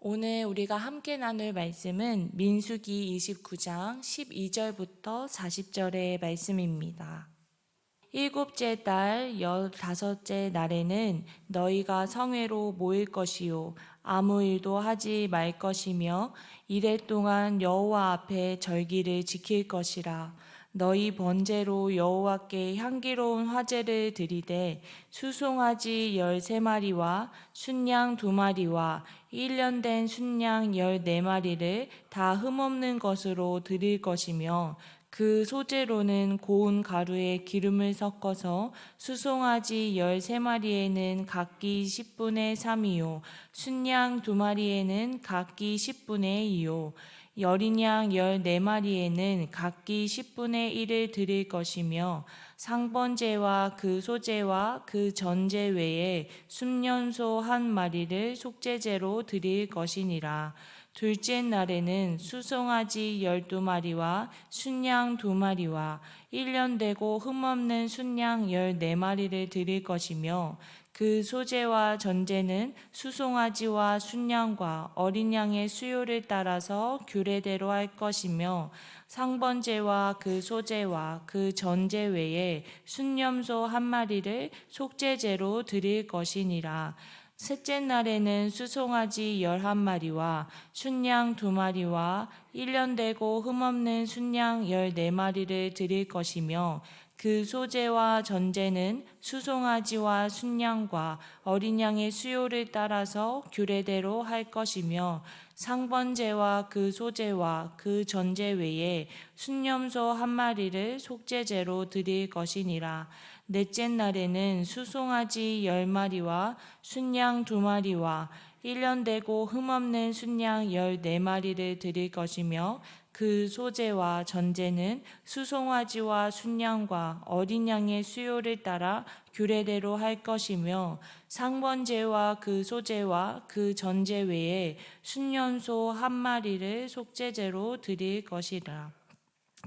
오늘 우리가 함께 나눌 말씀은 민수기 29장 12절부터 40절의 말씀입니다. 일곱째 달 15째 날에는 너희가 성회로 모일 것이요 아무 일도 하지 말 것이며 이래 동안 여호와 앞에 절기를 지킬 것이라. 너희 번제로 여호와께 향기로운 화제를 드리되 수송아지 13마리와 순양 2마리와 1년 된 순양 14마리를 다 흠없는 것으로 드릴 것이며 그 소재로는 고운 가루에 기름을 섞어서 수송아지 13마리에는 각기 10분의 3이요 순양 2마리에는 각기 10분의 2요 여린 양 14마리에는 각기 10분의 1을 드릴 것이며 상번제와 그 소제와 그 전제 외에 순년소 1마리를 속죄제로 드릴 것이니라. 둘째 날에는 수송아지 12마리와 순양 2마리와 1년 되고 흠없는 순양 14마리를 드릴 것이며 그 소제와 전제는 수송아지와 순양과 어린 양의 수요를 따라서 규례대로 할 것이며 상번제와 그 소제와 그 전제 외에 순염소 1마리를 속죄제로 드릴 것이니라. 셋째 날에는 수송아지 11마리와 순양 2마리와 1년 되고 흠없는 순양 14마리를 드릴 것이며 그 소제와 전제는 수송아지와 순양과 어린 양의 수요를 따라서 규례대로 할 것이며 상번제와 그 소제와 그 전제 외에 순염소 1마리를 속죄제로 드릴 것이니라. 넷째 날에는 수송아지 10마리와 순양 2마리와 1년 되고 흠없는 순양 14마리를 드릴 것이며 그 소제와 전제는 수송아지와 순양과 어린 양의 수요를 따라 규례대로 할 것이며 상번제와 그 소제와 그 전제 외에 순년소 1마리를 속죄제로 드릴 것이라.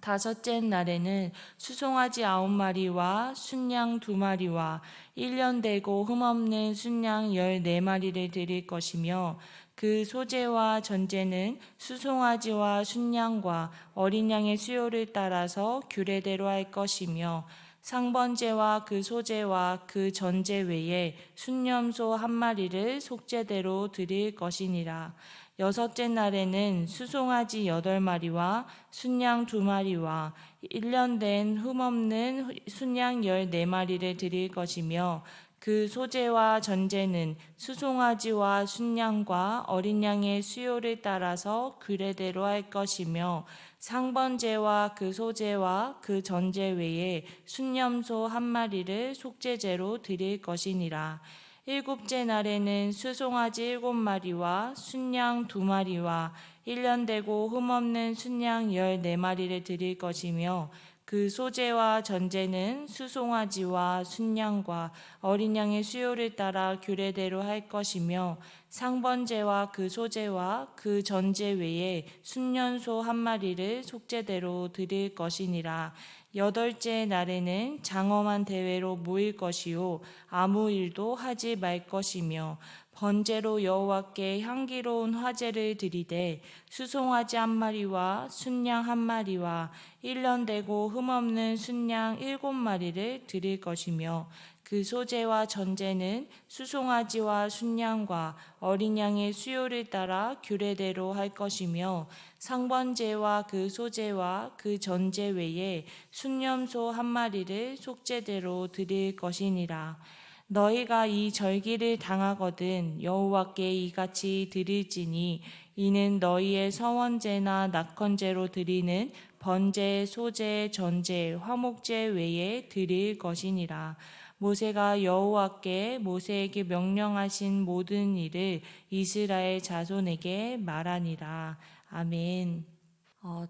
다섯째 날에는 수송아지 9마리와 순양 2마리와 1년 되고 흠없는 순양 14마리를 드릴 것이며 그 소제와 전제는 수송아지와 순양과 어린 양의 수요를 따라서 규례대로 할 것이며 상번제와 그 소제와 그 전제 외에 순염소 1마리를 속죄대로 드릴 것이니라. 여섯째 날에는 수송아지 8마리와 순양 2마리와 1년 된 흠없는 순양 14마리를 드릴 것이며 그 소제와 전제는 수송아지와 순양과 어린 양의 수요를 따라서 규례대로 할 것이며 상번제와 그 소제와 그 전제 외에 순염소 1마리를 속죄제로 드릴 것이니라. 일곱째 날에는 수송아지 7마리와 순양 2마리와 1년 되고 흠없는 순양 14마리를 드릴 것이며 그 소제와 전제는 수송아지와 순양과 어린 양의 수요를 따라 규례대로 할 것이며 상번제와 그 소제와 그 전제 외에 순년소 1마리를 속죄대로 드릴 것이니라. 여덟째 날에는 장엄한 대회로 모일 것이요 아무 일도 하지 말 것이며 번제로 여호와께 향기로운 화제를 드리되 수송아지 1마리와 순양 1마리와 1년 되고 흠없는 순양 7마리를 드릴 것이며 그 소제와 전제는 수송아지와 순양과 어린 양의 수요를 따라 규례대로 할 것이며 상번제와 그 소제와 그 전제 외에 순염소 1마리를 속죄대로 드릴 것이니라. 너희가 이 절기를 당하거든 여호와께 이같이 드릴지니 이는 너희의 서원제나 낙헌제로 드리는 번제, 소제, 전제, 화목제 외에 드릴 것이니라. 모세가 여호와께 모세에게 명령하신 모든 일을 이스라엘 자손에게 말하니라. 아멘.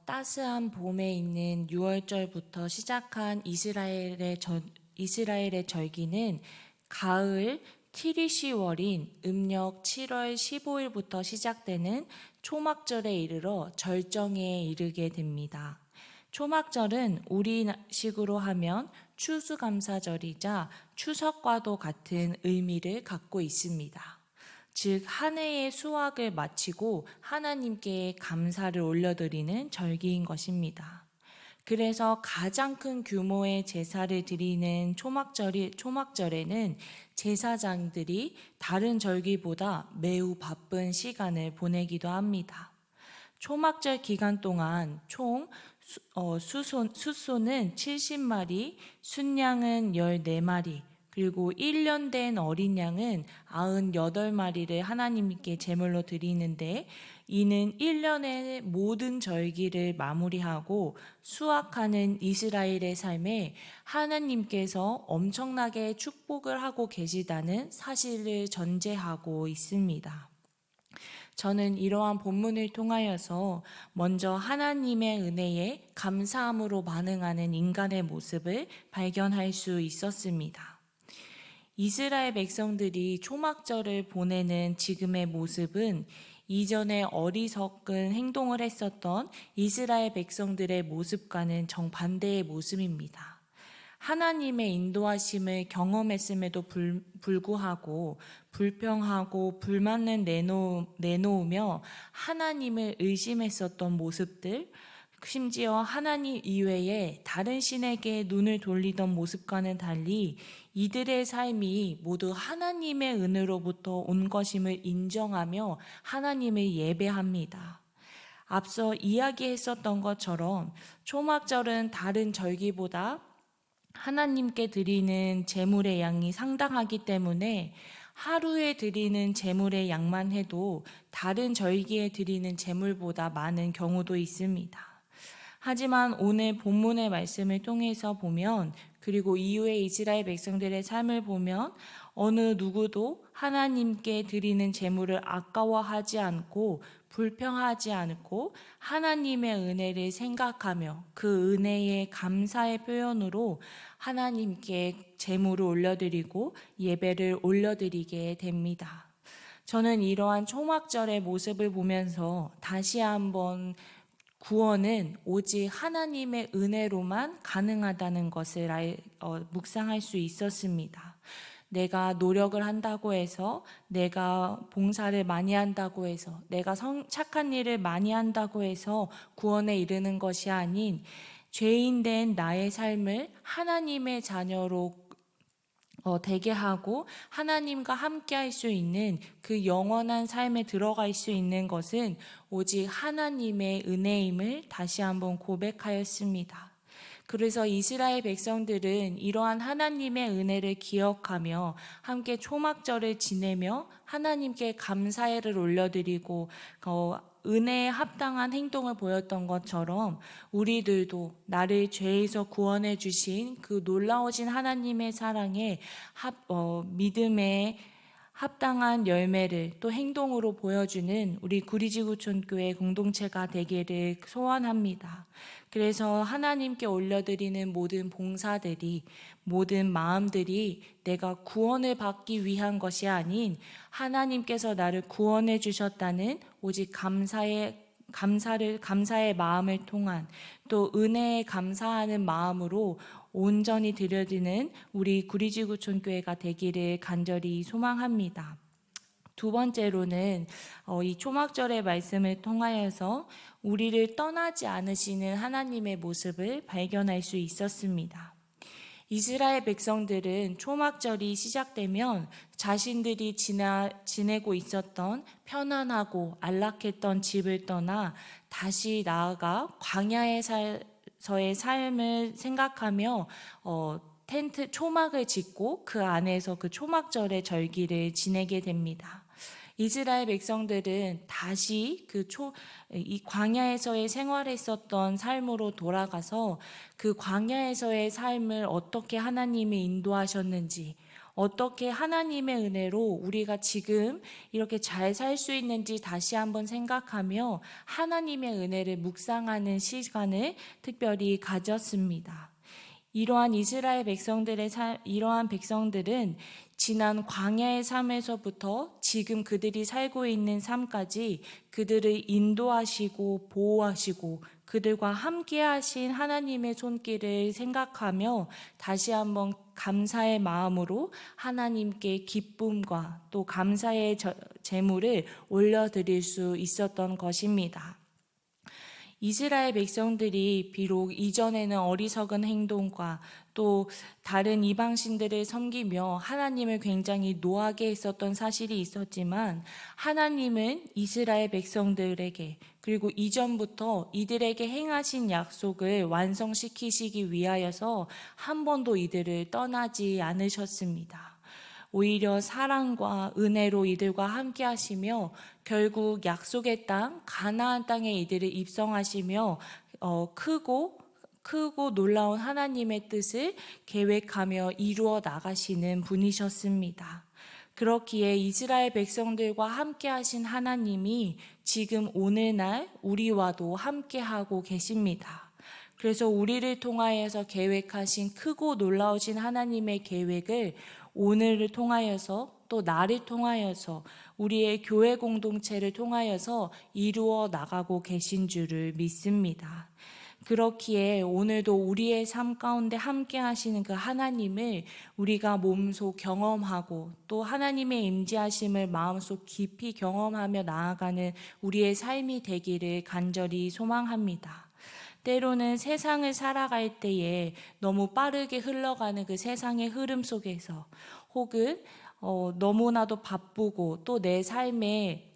따스한 봄에 있는 6월절부터 시작한 이스라엘의 절기는 가을 티리시월인 음력 7월 15일부터 시작되는 초막절에 이르러 절정에 이르게 됩니다. 초막절은 우리식으로 하면 추수감사절이자 추석과도 같은 의미를 갖고 있습니다. 즉 한 해의 수확을 마치고 하나님께 감사를 올려드리는 절기인 것입니다. 그래서 가장 큰 규모의 제사를 드리는 초막절에는 제사장들이 다른 절기보다 매우 바쁜 시간을 보내기도 합니다. 초막절 기간 동안 총 숫소는 70마리, 순양은 14마리, 그리고 1년 된 어린 양은 98마리를 하나님께 제물로 드리는데, 이는 1년의 모든 절기를 마무리하고 수확하는 이스라엘의 삶에 하나님께서 엄청나게 축복을 하고 계시다는 사실을 전제하고 있습니다. 저는 이러한 본문을 통하여서 먼저 하나님의 은혜에 감사함으로 반응하는 인간의 모습을 발견할 수 있었습니다. 이스라엘 백성들이 초막절을 보내는 지금의 모습은 이전에 어리석은 행동을 했었던 이스라엘 백성들의 모습과는 정반대의 모습입니다. 하나님의 인도하심을 경험했음에도 불구하고 불평하고 불만을 내놓으며 하나님을 의심했었던 모습들, 심지어 하나님 이외에 다른 신에게 눈을 돌리던 모습과는 달리 이들의 삶이 모두 하나님의 은혜로부터 온 것임을 인정하며 하나님을 예배합니다. 앞서 이야기했었던 것처럼 초막절은 다른 절기보다 하나님께 드리는 제물의 양이 상당하기 때문에 하루에 드리는 제물의 양만 해도 다른 절기에 드리는 제물보다 많은 경우도 있습니다. 하지만 오늘 본문의 말씀을 통해서 보면, 그리고 이후에 이스라엘 백성들의 삶을 보면 어느 누구도 하나님께 드리는 제물을 아까워하지 않고 불평하지 않고 하나님의 은혜를 생각하며 그 은혜의 감사의 표현으로 하나님께 제물을 올려드리고 예배를 올려드리게 됩니다. 저는 이러한 초막절의 모습을 보면서 다시 한번 구원은 오직 하나님의 은혜로만 가능하다는 것을 묵상할 수 있었습니다. 내가 노력을 한다고 해서, 내가 봉사를 많이 한다고 해서, 내가 착한 일을 많이 한다고 해서 구원에 이르는 것이 아닌 죄인된 나의 삶을 하나님의 자녀로 되게 하고 하나님과 함께 할 수 있는 그 영원한 삶에 들어갈 수 있는 것은 오직 하나님의 은혜임을 다시 한번 고백하였습니다. 그래서 이스라엘 백성들은 이러한 하나님의 은혜를 기억하며 함께 초막절을 지내며 하나님께 감사회를 올려드리고 은혜에 합당한 행동을 보였던 것처럼 우리들도 나를 죄에서 구원해 주신 그 놀라우신 하나님의 사랑에 믿음에 합당한 열매를 또 행동으로 보여주는 우리 구리지구촌교회 공동체가 되기를 소원합니다. 그래서 하나님께 올려드리는 모든 봉사들이, 모든 마음들이 내가 구원을 받기 위한 것이 아닌 하나님께서 나를 구원해 주셨다는 오직 감사의 마음을 통한, 또 은혜에 감사하는 마음으로 온전히 드려지는 우리 구리지구촌교회가 되기를 간절히 소망합니다. 두 번째로는 이 초막절의 말씀을 통하여서 우리를 떠나지 않으시는 하나님의 모습을 발견할 수 있었습니다. 이스라엘 백성들은 초막절이 시작되면 자신들이 지내고 있었던 편안하고 안락했던 집을 떠나 다시 나아가 광야에서의 삶을 생각하며 텐트 초막을 짓고 그 안에서 그 초막절의 절기를 지내게 됩니다. 이스라엘 백성들은 다시 이 광야에서의 생활했었던 삶으로 돌아가서 그 광야에서의 삶을 어떻게 하나님이 인도하셨는지, 어떻게 하나님의 은혜로 우리가 지금 이렇게 잘 살 수 있는지 다시 한번 생각하며 하나님의 은혜를 묵상하는 시간을 특별히 가졌습니다. 이러한 이러한 백성들은 지난 광야의 삶에서부터 지금 그들이 살고 있는 삶까지 그들을 인도하시고 보호하시고 그들과 함께 하신 하나님의 손길을 생각하며 다시 한번 감사의 마음으로 하나님께 기쁨과 또 감사의 제물을 올려드릴 수 있었던 것입니다. 이스라엘 백성들이 비록 이전에는 어리석은 행동과 또 다른 이방신들을 섬기며 하나님을 굉장히 노하게 했었던 사실이 있었지만 하나님은 이스라엘 백성들에게 그리고 이전부터 이들에게 행하신 약속을 완성시키시기 위하여서 한 번도 이들을 떠나지 않으셨습니다. 오히려 사랑과 은혜로 이들과 함께 하시며 결국 약속의 땅 가나안 땅에 이들을 입성하시며 크고 놀라운 하나님의 뜻을 계획하며 이루어 나가시는 분이셨습니다. 그렇기에 이스라엘 백성들과 함께 하신 하나님이 지금 오늘날 우리와도 함께하고 계십니다. 그래서 우리를 통하여서 계획하신 크고 놀라우신 하나님의 계획을 오늘을 통하여서 또 나를 통하여서 우리의 교회 공동체를 통하여서 이루어 나가고 계신 줄을 믿습니다. 그렇기에 오늘도 우리의 삶 가운데 함께 하시는 그 하나님을 우리가 몸소 경험하고 또 하나님의 임재하심을 마음속 깊이 경험하며 나아가는 우리의 삶이 되기를 간절히 소망합니다. 때로는 세상을 살아갈 때에 너무 빠르게 흘러가는 그 세상의 흐름 속에서 혹은 너무나도 바쁘고 또 내 삶에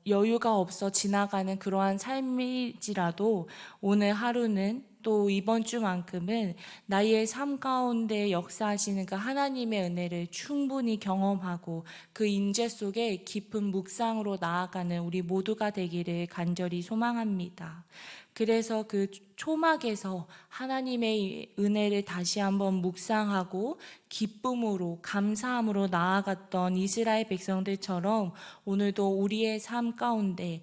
여유가 없어 지나가는 그러한 삶일지라도 오늘 하루는 또 이번 주만큼은 나의 삶 가운데 역사하시는 그 하나님의 은혜를 충분히 경험하고 그 임재 속에 깊은 묵상으로 나아가는 우리 모두가 되기를 간절히 소망합니다. 그래서 그 초막에서 하나님의 은혜를 다시 한번 묵상하고 기쁨으로 감사함으로 나아갔던 이스라엘 백성들처럼 오늘도 우리의 삶 가운데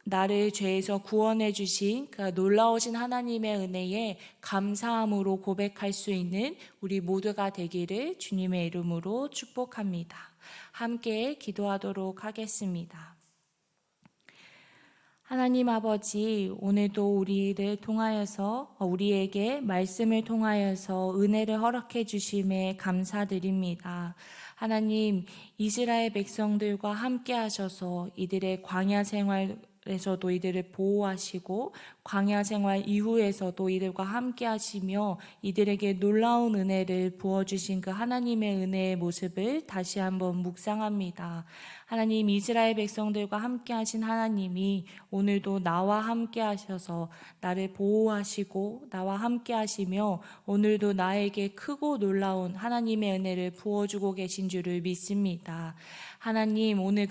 나를 죄에서 구원해 주신 그 놀라우신 하나님의 은혜에 감사함으로 고백할 수 있는 우리 모두가 되기를 주님의 이름으로 축복합니다. 함께 기도하도록 하겠습니다. 하나님 아버지, 오늘도 우리를 통하여서 우리에게 말씀을 통하여서 은혜를 허락해 주심에 감사드립니다. 하나님, 이스라엘 백성들과 함께 하셔서 이들의 광야 생활에서도 이들을 보호하시고 광야 생활 이후에서도 이들과 함께 하시며 이들에게 놀라운 은혜를 부어주신 그 하나님의 은혜의 모습을 다시 한번 묵상합니다. 하나님, 이스라엘 백성들과 함께 하신 하나님이 오늘도 나와 함께 하셔서 나를 보호하시고 나와 함께 하시며 오늘도 나에게 크고 놀라운 하나님의 은혜를 부어주고 계신 줄을 믿습니다. 하나님, 오늘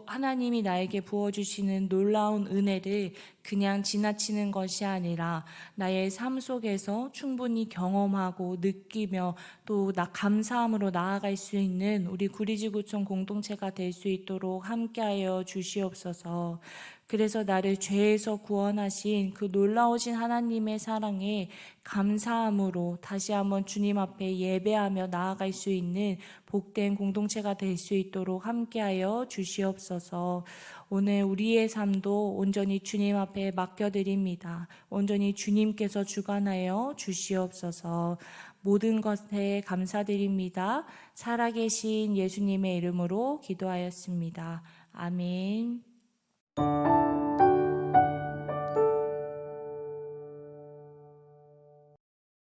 하나님이 나에게 부어주시는 놀라운 은혜를 그냥 지나치는 것이 아니라 나의 삶 속에서 충분히 경험하고 느끼며 또 감사함으로 나아갈 수 있는 우리 구리지구촌 공동체가 될 수 있도록 함께하여 주시옵소서. 그래서 나를 죄에서 구원하신 그 놀라우신 하나님의 사랑에 감사함으로 다시 한번 주님 앞에 예배하며 나아갈 수 있는 복된 공동체가 될 수 있도록 함께하여 주시옵소서. 오늘 우리의 삶도 온전히 주님 앞에 맡겨드립니다. 온전히 주님께서 주관하여 주시옵소서. 모든 것에 감사드립니다. 살아계신 예수님의 이름으로 기도하였습니다. 아멘.